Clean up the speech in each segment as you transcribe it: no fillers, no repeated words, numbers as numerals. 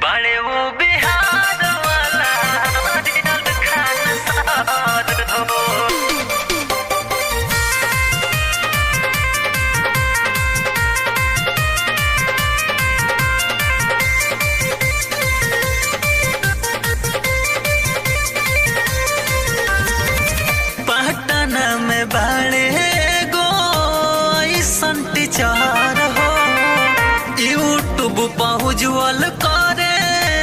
बड़े वो बिहार वाला रियल खानसार हो। पटना में बड़े गो ऐसन टीचर हो, यूट्यूब पहुँचल करे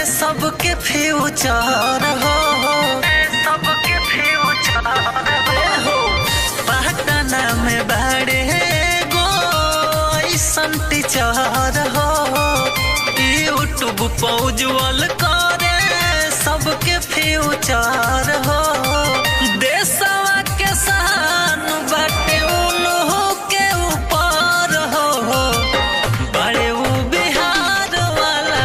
सबके फ्यूचर हो, सबके फ्यूचर हो। पटना में बड़े गो ऐसन टीचर हो, यूट्यूब पहुँचल करे सबके फ्यूचर हो। देशवा के शान बाटे उन्हों के ऊपर हो, बड़े वो बिहार वाला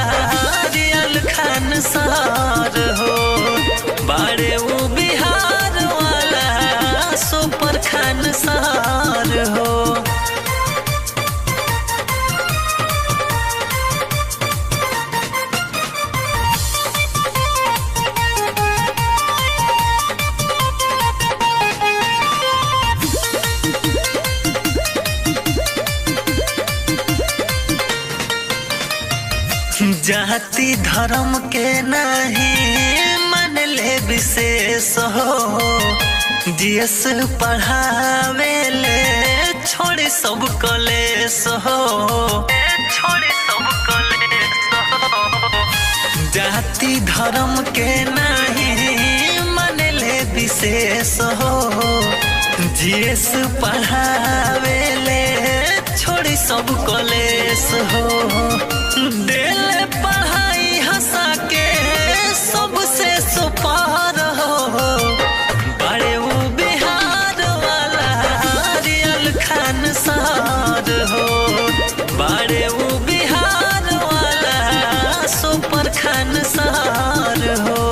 रियल खानसार हो, बड़े वो बिहार वाला सुपर खानसार हो। जाति धर्म के नहीं मन ले विशेष हो, जीएस पढ़ावे ले छोड़े सब कलेश हो, छोड़े सब कलेश हो। जाति धर्म के नहीं मन ले विशेष हो, जीएस पढ़ावे ले छोड़ी सब कलेश हो। दिल पढ़ाई हंसा के सबसे सुपार हो, बड़े वो बिहार वाला रियल खानसार हो, बड़े वो बिहार वाला सुपर खानसार हो।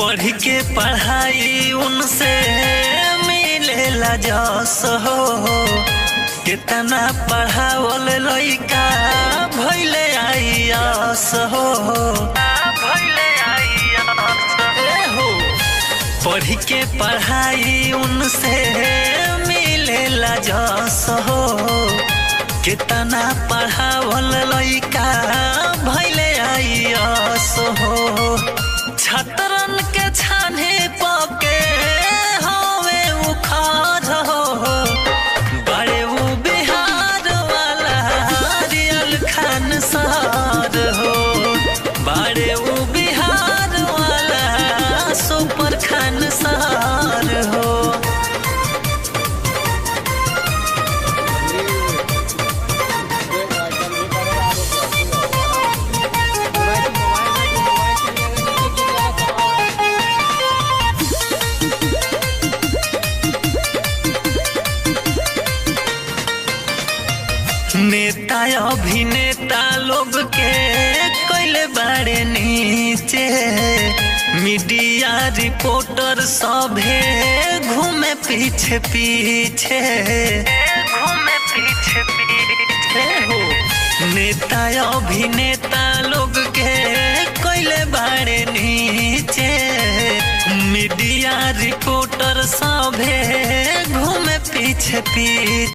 पढ़ के पढ़ाई उनसे मिलेला जस हो, कितना पढ़ावल लइका भइले आईएएस हो, भइले आईएएस हो। पढ़ के पढ़ाई उनसे मिलेला जस हो, कितना पढ़ावल लइका भइले आईएएस हो। छतरन के छाने पके हवे उखाड़ हो, बड़े वो बिहार वाला रियल खानसार हो, बड़े वो बिहार वाला सुपर खानसार हो। नेता अभिनेता लोग के कैले बड़े नीचे, मीडिया रिपोर्टर सभे घूमे पीछे पीछे, घूमे पीछे पीछे हो। नेता अभिनेता लोग के कैले बड़े नीचे, मीडिया रिपोर्टर सभे घूमे पीछे पीछे।